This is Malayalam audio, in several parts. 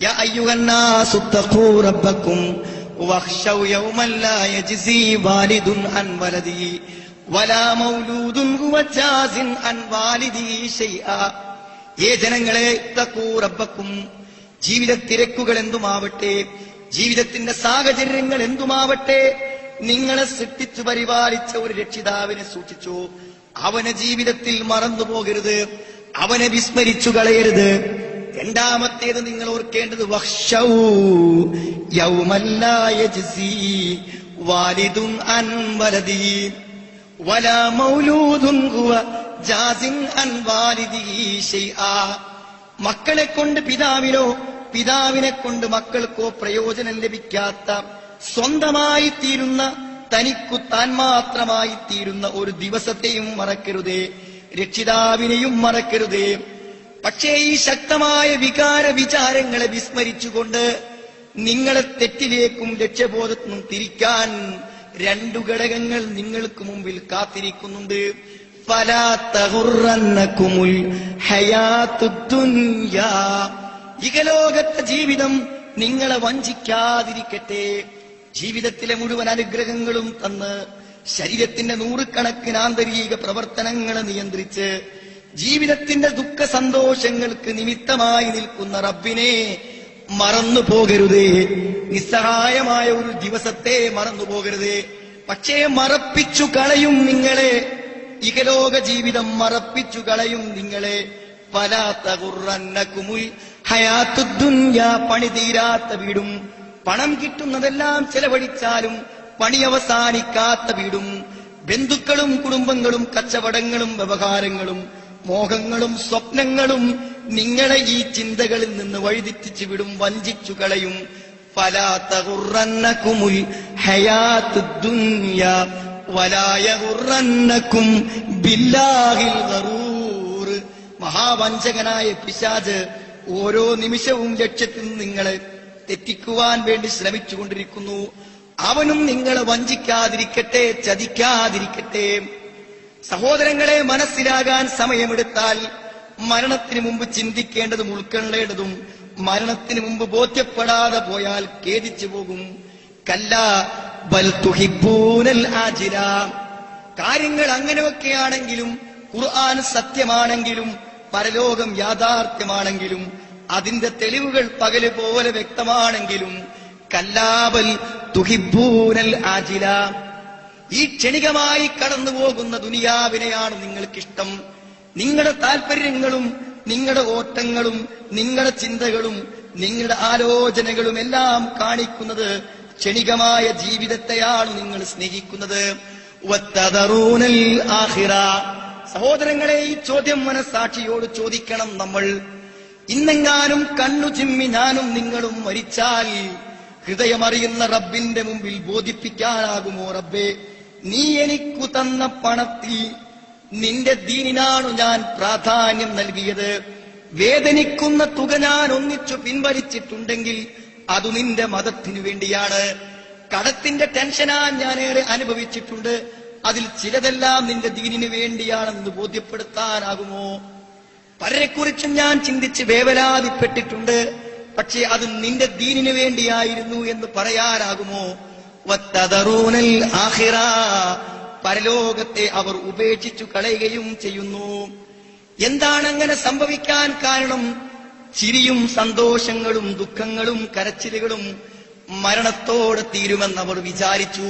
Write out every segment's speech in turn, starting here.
യാ അയ്യുഹന്നാസു തഖൂ റബ്ബക്കും വഖ്ശൗ യൗമൻ ലാ യജ്സി വാലിദുൻ അൻ വലദിഹി വലാ മൗലൂദുൻ ഹുവ ജാസിൻ അൻ വാലിദിഹി ശൈആ. ഏ ജനങ്ങളെ, തഖൂ റബ്ബക്കും, ജീവിത തിരക്കുകൾ എന്തുമാവട്ടെ, ജീവിതത്തിന്റെ സാഹചര്യങ്ങൾ എന്തുമാവട്ടെ, നിങ്ങളെ സൃഷ്ടിച്ചു പരിപാലിച്ച ഒരു രക്ഷിതാവിനെ സൂക്ഷിച്ചു. അവനെ ജീവിതത്തിൽ മറന്നുപോകരുത്, അവനെ വിസ്മരിച്ചു കളയരുത്. രണ്ടാമത്തേത് നിങ്ങൾ ഓർക്കേണ്ടത് വഖ്ശൗ യൗമൻ ലാ യജ്സി വാലിദുൻ അൻ വലദിഹി വലാ മൗലൂദുൻ ഹുവ ജാസിൻ അൻ വാലിദിഹി ശൈആ. മക്കളെ കൊണ്ട് പിതാവിനോ പിതാവിനെ കൊണ്ട് മക്കൾക്കോ പ്രയോജനം ലഭിക്കാത്ത, സ്വന്തമായി തീരുന്ന, തനിക്കു താൻ മാത്രമായി തീരുന്ന ഒരു ദിവസത്തെയും മറക്കരുതേ, രക്ഷിതാവിനെയും മറക്കരുതേ. പക്ഷേ ഈ ശക്തമായ വികാര വിചാരങ്ങളെ വിസ്മരിച്ചുകൊണ്ട് നിങ്ങളെ തെറ്റിലേക്കും ലക്ഷ്യബോധത്തിനും തിരിക്കാൻ രണ്ടു ഘടകങ്ങൾ നിങ്ങൾക്ക് മുമ്പിൽ കാത്തിരിക്കുന്നുണ്ട്. ഫലാ തഗുറന്നകുമുൽ ഹയാത്തുദ് ദുനിയാ. ഇഹലോകത്തെ ജീവിതം നിങ്ങളെ വഞ്ചിക്കാതിരിക്കട്ടെ. ജീവിതത്തിലെ മുഴുവൻ അനുഗ്രഹങ്ങളും തന്ന് ശരീരത്തിന്റെ നൂറുകണക്കിന് ആന്തരിക പ്രവർത്തനങ്ങളെ നിയന്ത്രിച്ച് ജീവിതത്തിന്റെ ദുഃഖ സന്തോഷങ്ങൾക്ക് നിമിത്തമായി നിൽക്കുന്ന റബ്ബിനെ മറന്നു പോകരുതേ. നിസ്സഹായമായ ഒരു ദിവസത്തെ മറന്നു പോകരുതേ. പക്ഷേ മറപ്പിച്ചു കളയും നിങ്ങളെ, ഇഹലോക ജീവിതം മറപ്പിച്ചു കളയും നിങ്ങളെ. ഫലാ തഗുറന്നകുമുൽ ഹയാത്തുദ് ദുനിയാ. പണി തീരാത്ത വീടും, പണം കിട്ടുന്നതെല്ലാം ചെലവഴിച്ചാലും പണി അവസാനിക്കാത്ത വീടും, ബന്ധുക്കളും കുടുംബങ്ങളും കച്ചവടങ്ങളും വ്യവഹാരങ്ങളും മോഹങ്ങളും സ്വപ്നങ്ങളും നിങ്ങളെ ഈ ചിന്തകളിൽ നിന്ന് വഴിതെറ്റിച്ചു വിടും, വഞ്ചിച്ചു കളയും. ഫലാ തഗുറന്നകുമുൽ ഹയാത്തുദ് ദുനിയാ വലാ യഗുറന്നകും ബില്ലാഹിൽ ഗറൂർ. മഹാവഞ്ചകനായ പിശാച് ഓരോ നിമിഷവും ലക്ഷ്യത്തിൽ നിന്ന് നിങ്ങളെ തെറ്റിക്കുവാൻ വേണ്ടി ശ്രമിച്ചുകൊണ്ടിരിക്കുന്നു. അവനും നിങ്ങളെ വഞ്ചിക്കാതിരിക്കട്ടെ, ചതിക്കാതിരിക്കട്ടെ. സഹോദരങ്ങളെ, മനസ്സിലാകാൻ സമയമെടുത്താൽ മരണത്തിന് മുമ്പ് ചിന്തിക്കേണ്ടതും ഉൾക്കൊള്ളേണ്ടതും മരണത്തിന് മുമ്പ് ബോധ്യപ്പെടാതെ പോയാൽ ഖേദിച്ചു പോകും. കല്ലാ ബൽ തുഹിബ്ബൂനൽ ആജില. കാര്യങ്ങൾ അങ്ങനെയൊക്കെയാണെങ്കിലും, ഖുർആൻ സത്യമാണെങ്കിലും, പരലോകം യാഥാർത്ഥ്യമാണെങ്കിലും, അതിന്റെ തെളിവുകൾ പകല് പോലെ വ്യക്തമാണെങ്കിലും, കല്ലാ ബൽ തുഹിബ്ബൂനൽ ആജില. ഈ ക്ഷണികമായി കടന്നു പോകുന്ന ദുനിയാവിനെയാണ് നിങ്ങൾക്കിഷ്ടം. നിങ്ങളുടെ താല്പര്യങ്ങളും നിങ്ങളുടെ ഓട്ടങ്ങളും നിങ്ങളുടെ ചിന്തകളും നിങ്ങളുടെ ആലോചനകളും എല്ലാം കാണിക്കുന്നത് ക്ഷണികമായ ജീവിതത്തെയാണ് നിങ്ങൾ സ്നേഹിക്കുന്നത്. വത്തദറൂനൽ ആഖിറ. സഹോദരങ്ങളെ, ഈ ചോദ്യം മനസ്സാക്ഷിയോട് ചോദിക്കണം നമ്മൾ. ഇന്നെങ്ങാനും കണ്ണു ചിമ്മി ഞാനും നിങ്ങളും മരിച്ചാൽ ഹൃദയമറിയുന്ന റബ്ബിന്റെ മുമ്പിൽ ബോധിപ്പിക്കാനാകുമോ, റബ്ബേ, നീ എനിക്കു തന്ന പണത്തിൽ നിന്റെ ദീനിനാണു ഞാൻ പ്രാധാന്യം നൽകിയത്. വേദനിക്കുന്ന തുക ഞാൻ ഒന്നിച്ചു പിൻവലിച്ചിട്ടുണ്ടെങ്കിൽ അത് നിന്റെ മതത്തിനു വേണ്ടിയാണ്. കടത്തിന്റെ ടെൻഷനാ ഞാനേറെ അനുഭവിച്ചിട്ടുണ്ട്, അതിൽ ചിലതെല്ലാം നിന്റെ ദീനിന് വേണ്ടിയാണെന്ന് ബോധ്യപ്പെടുത്താനാകുമോ? പലരെക്കുറിച്ചും ഞാൻ ചിന്തിച്ച് വേവലാതിപ്പെട്ടിട്ടുണ്ട്, പക്ഷേ അത് നിന്റെ ദീനിന് വേണ്ടിയായിരുന്നു എന്ന് പറയാനാകുമോ? വത്തദറൂനൽ ആഖിറ. പരലോകത്തെ അവർ ഉപേക്ഷിച്ചു കളയുകയും ചെയ്യുന്നു. എന്താണ് അങ്ങനെ സംഭവിക്കാൻ കാരണം? ചിരിയും സന്തോഷങ്ങളും ദുഃഖങ്ങളും കരച്ചിലുകളും മരണത്തോടെ തീരുമെന്നവർ വിചാരിച്ചു.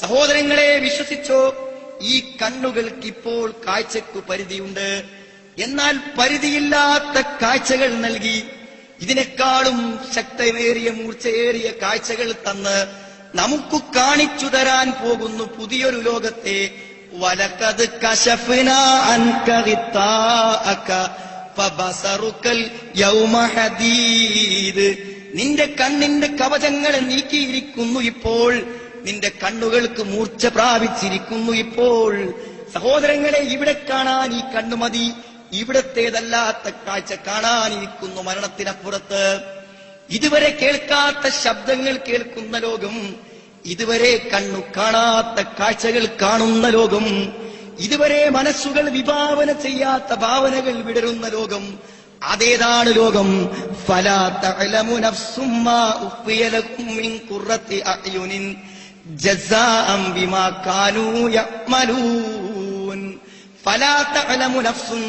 സഹോദരങ്ങളെ, വിശ്വസിച്ചോ, ഈ കണ്ണുകൾക്കിപ്പോൾ കാഴ്ചയ്ക്കു പരിധിയുണ്ട്. എന്നാൽ പരിധിയില്ലാത്ത കാഴ്ചകൾ നൽകി ഇതിനേക്കാളും ശക്തമേറിയ മൂർച്ചയേറിയ കാഴ്ചകൾ തന്ന് നമുക്ക് കാണിച്ചു തരാൻ പോകുന്നു പുതിയൊരു ലോകത്തെ. വലഖദ് കശഫ്നാ അൻക ഗിത്താഅക ഫബസറുകൽ യൗമ ഹദീദ്. നിന്റെ കണ്ണിന്റെ കവചങ്ങളെ നീക്കിയിരിക്കുന്നു ഇപ്പോൾ, നിന്റെ കണ്ണുകൾക്ക് മൂർച്ച പ്രാപിച്ചിരിക്കുന്നു ഇപ്പോൾ. സഹോദരങ്ങളെ, ഇവിടെ കാണാൻ ഈ കണ്ണുമതി, ഇവിടത്തേതല്ലാത്ത കാഴ്ച കാണാനിരിക്കുന്നു മരണത്തിനപ്പുറത്ത്. ഇതുവരെ കേൾക്കാത്ത ശബ്ദങ്ങൾ കേൾക്കുന്ന ലോകം, ഇതുവരെ കണ്ണു കാണാത്ത കാഴ്ചകൾ കാണുന്ന ലോകം, ഇതുവരെ മനസ്സുകൾ വിഭാവന ചെയ്യാത്ത ഭാവനകൾ വിടരുന്ന ലോകം, അതേതാണ് ലോകം? ഫലാ തഅലമു നഫ്സും മാ ഉഖ്ഫിയ ലഹും മിൻ ഖുറത്തി അഅ്യുനിൻ ജസാഅൻ ബിമാ കാനൂ യഅ്മലൂൻ. ഫലാ തഅലമു നഫ്സുൻ,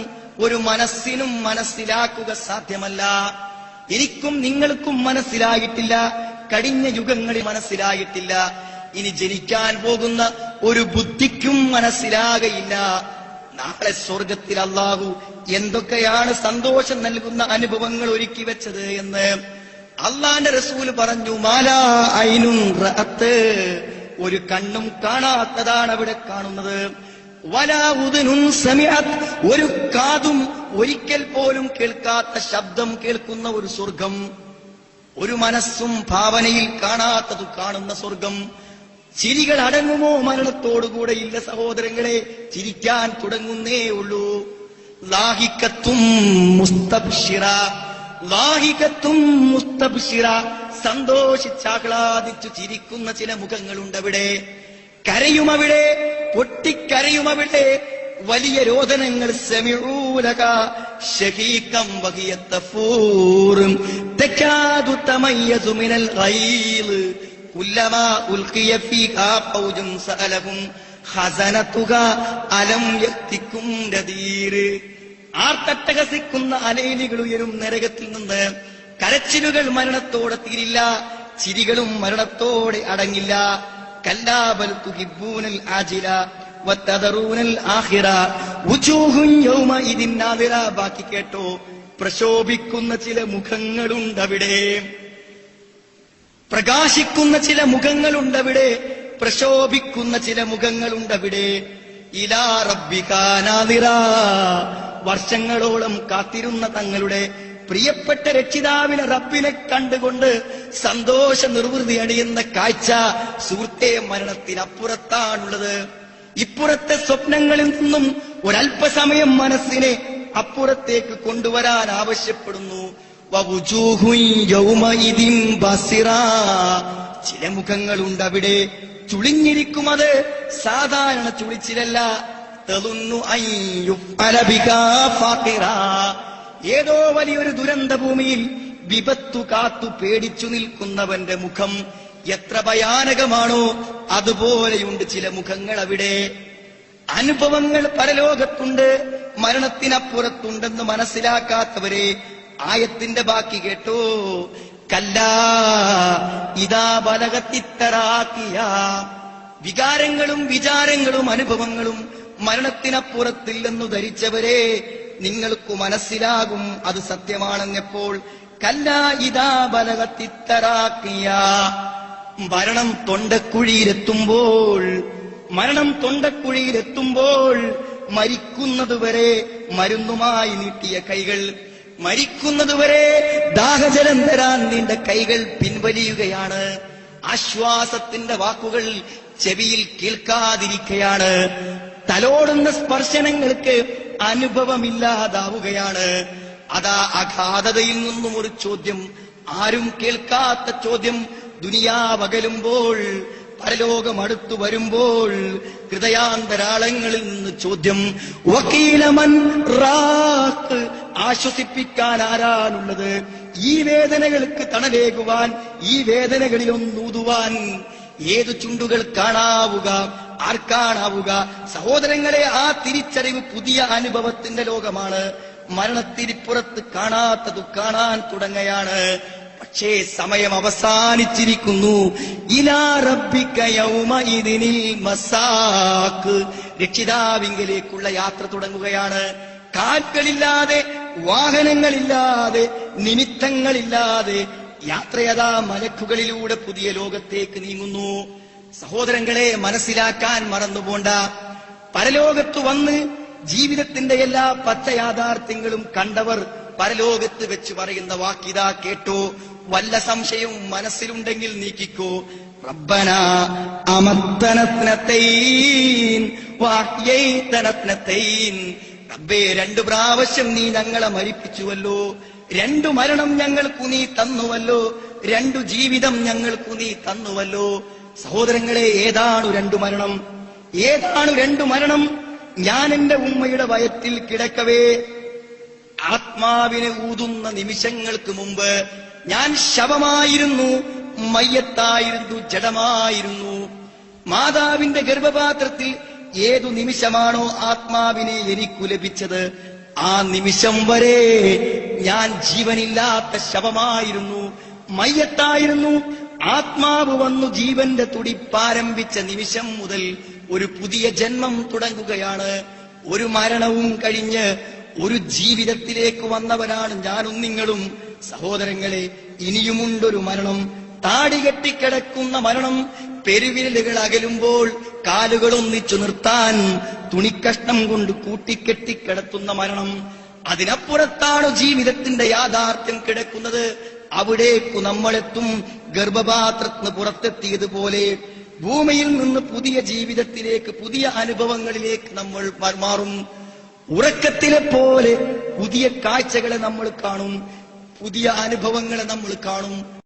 ഒരു മനസ്സിനും മനസ്സിലാക്കുക സാധ്യമല്ല. എനിക്കും നിങ്ങൾക്കും മനസ്സിലായിട്ടില്ല, കഴിഞ്ഞ യുഗങ്ങളിൽ മനസ്സിലായിട്ടില്ല, ഇനി ജനിക്കാൻ പോകുന്ന ഒരു ബുദ്ധിക്കും മനസ്സിലാകയില്ല. നാളെ സ്വർഗത്തിൽ അല്ലാഹു എന്തൊക്കെയാണ് സന്തോഷം നൽകുന്ന അനുഭവങ്ങൾ ഒരുക്കി വെച്ചത് എന്ന് അള്ളാന്റെ റസൂൽ പറഞ്ഞു. മാലാ ഐനുൻ റഅത്ത്, ഒരു കണ്ണും കാണാത്തതാണ് അവിടെ കാണുന്നത്. വലാ ഉദുനുൻ സമിഅത്, ഒരു കാതും ഒരിക്കൽ പോലും കേൾക്കാത്ത ശബ്ദം കേൾക്കുന്ന ഒരു സ്വർഗം. ഒരു മനസ്സും ഭാവനയിൽ കാണാത്തത് കാണുന്ന സ്വർഗം. ചിരികൾ അടങ്ങുമോ മരണത്തോടുകൂടെ? ഇല്ല സഹോദരങ്ങളെ, ചിരിക്കാൻ തുടങ്ങുന്നേ ഉള്ളൂ. ലാഹികത്തും മുസ്തബ്ശിറ, ലാഹികത്തും മുസ്തബ്ശിറ, സന്തോഷിച്ചാഹ്ലാദിച്ചു ചിരിക്കുന്ന ചില മുഖങ്ങളുണ്ടവിടെ. കരയുമവിടെ, പൊട്ടിക്കരയുമവിടെ. വലിയ രോദനങ്ങൾ. സമിഊലക ശഹീകം വഹിയ തഫൂർ തകാദു തമയ്യസു മിനൽ ഗൈദ് കുല്ലമാ ഉൽഖിയ ഫീഹാ ഫൗജുൻ സഅലഹും ഖസനതുഹാ അലം യഅതികും നദീർ. ആർത്തട്ടഹസിക്കുന്ന അലൈലികൾ ഉയരും നരകത്തിൽ നിന്ന്. കരച്ചിലുകൾ മരണത്തോടെ തീരില്ല, ചിരികളും മരണത്തോടെ അടങ്ങില്ല. കല്ലാ ബൽ തുഹിബ്ബൂനൽ ആജില വതദറൂനൽ ആഖിറ വുജൂഹുൻ യൗമഇദിൻ നാദിറ. ബാക്കി കേട്ടോ, പ്രശോഭിക്കുന്ന ചില മുഖങ്ങളുണ്ടവിടെ, പ്രകാശിക്കുന്ന ചില മുഖങ്ങളുണ്ടവിടെ, പ്രശോഭിക്കുന്ന ചില മുഖങ്ങളുണ്ടവിടെ. ഇലാ റബ്ബികാ നാദിറ, വർഷങ്ങളോളം കാത്തിരുന്ന തങ്ങളുടെ പ്രിയപ്പെട്ട രക്ഷിതാവിനെ റബ്ബിനെ കണ്ടുകൊണ്ട് സന്തോഷ നിർവൃതി അണിയുന്ന കാഴ്ച സുഹൃത്തെ മരണത്തിനപ്പുറത്താണുള്ളത്. ഇപ്പുറത്തെ സ്വപ്നങ്ങളിൽ നിന്നും ഒരല്പസമയം മനസ്സിനെ അപ്പുറത്തേക്ക് കൊണ്ടുവരാൻ ആവശ്യപ്പെടുന്നു. വവുജൂഹുൻ യൗമഇദിൻ ബസിറ, ചില മുഖങ്ങളുണ്ടവിടെ ചുളിഞ്ഞിരിക്കും. അത് സാധാരണ ചുളിച്ചിലല്ല. തളുന്നു അൻ യുഫ്അല ബികാ ഫാഖിറ, ഏതോ വലിയൊരു ദുരന്ത ഭൂമിയിൽ വിപത്തു കാത്തു പേടിച്ചു നിൽക്കുന്നവന്റെ മുഖം എത്ര ഭയാനകമാണോ അതുപോലെയുണ്ട് ചില മുഖങ്ങൾ അവിടെ. അനുഭവങ്ങൾ പരലോകത്തുണ്ട്, മരണത്തിനപ്പുറത്തുണ്ടെന്ന് മനസ്സിലാക്കാത്തവരെ ആയത്തിന്റെ ബാക്കി കേട്ടോ. കല്ലാ ഇദാ ബലഗത്തിത്തറാഖിയ, വികാരങ്ങളും വിചാരങ്ങളും അനുഭവങ്ങളും മരണത്തിനപ്പുറത്തില്ലെന്നു ധരിച്ചവരെ, നിങ്ങൾക്ക് മനസ്സിലാകും അത് സത്യമാണെന്നപ്പോൾ. കല്ലാ ഇദാ ബലഗത്തിത്തറാഖിയ, മരണം തൊണ്ടക്കുഴിയിലെത്തുമ്പോൾ, മരണം തൊണ്ടക്കുഴിയിലെത്തുമ്പോൾ മരിക്കുന്നതുവരെ മരുന്നുമായി നീട്ടിയ കൈകൾ, മരിക്കുന്നതുവരെ ദാഹജലം തരാൻ നീണ്ട കൈകൾ പിൻവലിയുകയാണ്. ആശ്വാസത്തിന്റെ വാക്കുകൾ ചെവിയിൽ കേൾക്കാതിരിക്കുകയാണ്. തലോടുന്ന സ്പർശനങ്ങൾക്ക് അനുഭവമില്ലാതാവുകയാണ്. അതാ അഗാധതയിൽ നിന്നും ഒരു ചോദ്യം, ആരും കേൾക്കാത്ത ചോദ്യം. ദുനിയാവകലുമ്പോൾ, പരലോകം അടുത്തു വരുമ്പോൾ ഹൃദയാന്തരാളങ്ങളിൽ നിന്ന് ചോദ്യം. വക്കീലമൻ റാഖ്, ആശ്വസിപ്പിക്കാൻ ആരാണുള്ളത്? ഈ വേദനകൾക്ക് തണലേകുവാൻ, ഈ വേദനകളിലൊന്നൂതുവാൻ ഏതു ചുണ്ടുകൾ കാണാവുക, ആർക്കാണാവുക? സഹോദരങ്ങളെ, ആ തിരിച്ചറിവ് പുതിയ അനുഭവത്തിന്റെ ലോകമാണ്. മരണത്തിരിപ്പുറത്ത് കാണാത്തതു കാണാൻ തുടങ്ങുകയാണ്. പക്ഷേ സമയം അവസാനിച്ചിരിക്കുന്നു. ഇലാ റബ്ബിക യൗമഇദിനിൽ മസാഖ്, രക്ഷിതാവിങ്കലേക്കുള്ള യാത്ര തുടങ്ങുകയാണ്. കാൽകളില്ലാതെ, വാഹനങ്ങളില്ലാതെ, നിമിത്തങ്ങളില്ലാതെ യാത്രയതാ മലക്കുകളിലൂടെ പുതിയ ലോകത്തേക്ക് നീങ്ങുന്നു. സഹോദരങ്ങളെ, മനസ്സിലാക്കാൻ മറന്നുപോണ്ട, പരലോകത്ത് വന്ന് ജീവിതത്തിന്റെ എല്ലാ പച്ച യാഥാർത്ഥ്യങ്ങളും കണ്ടവർ പരലോകത്ത് വെച്ച് പറയുന്ന വാക്കിതാ കേട്ടോ. വല്ല സംശയവും മനസ്സിലുണ്ടെങ്കിൽ നീക്കിക്കോ. റബ്ബനാ അമത്തനത്നതൈൻ വഅഹ്യൈതനത്നതൈൻ, റബ്ബേ 2 പ്രാവശ്യം നീ ഞങ്ങളെ മരിപ്പിച്ചുവല്ലോ, 2 മരണം ഞങ്ങൾക്കു നീ തന്നുവല്ലോ, 2 ജീവിതം ഞങ്ങൾക്കു നീ തന്നുവല്ലോ. സഹോദരങ്ങളെ, ഏതാണ് 2 മരണം? ഏതാണ് 2 മരണം? ഞാൻ എന്റെ ഉമ്മയുടെ വയറ്റിൽ കിടക്കവേ ആത്മാവിനെ ഊതുന്ന നിമിഷങ്ങൾക്ക് മുമ്പ് ഞാൻ ശവമായിരുന്നു, മയ്യത്തായിരുന്നു, ജഡമായിരുന്നു. മാതാവിന്റെ ഗർഭപാത്രത്തിൽ ഏതു നിമിഷമാണോ ആത്മാവിനെ എനിക്കു ലഭിച്ചത്, ആ നിമിഷം വരെ ഞാൻ ജീവനില്ലാത്ത ശവമായിരുന്നു, മയ്യത്തായിരുന്നു. ആത്മാവ് വന്നു ജീവന്റെ തുടിപ്പാരംഭിച്ച നിമിഷം മുതൽ ഒരു പുതിയ ജന്മം തുടങ്ങുകയാണ്. ഒരു മരണവും കഴിഞ്ഞ് ഒരു ജീവിതത്തിലേക്ക് വന്നവരാണ് ഞാനും നിങ്ങളും. സഹോദരങ്ങളെ, ഇനിയുമുണ്ടൊരു മരണം, താടി കെട്ടിക്കിടക്കുന്ന മരണം, പെരുവിരലുകൾ അകലുമ്പോൾ കാലുകളൊന്നിച്ചു നിർത്താൻ തുണിക്കഷ്ണം കൊണ്ട് കൂട്ടിക്കെട്ടിക്കിടത്തുന്ന മരണം. അതിനപ്പുറത്താണ് ജീവിതത്തിന്റെ യാഥാർത്ഥ്യം കിടക്കുന്നത്. അവിടേക്കു നമ്മളെത്തും. ഗർഭപാത്രത്തിന് പുറത്തെത്തിയതുപോലെ ഭൂമിയിൽ നിന്ന് പുതിയ ജീവിതത്തിലേക്ക്, പുതിയ അനുഭവങ്ങളിലേക്ക് നമ്മൾ മാറും. ഉറക്കത്തിലെ പോലെ പുതിയ കാഴ്ചകളെ നമ്മൾ കാണും, പുതിയ അനുഭവങ്ങളെ നമ്മൾ കാണും.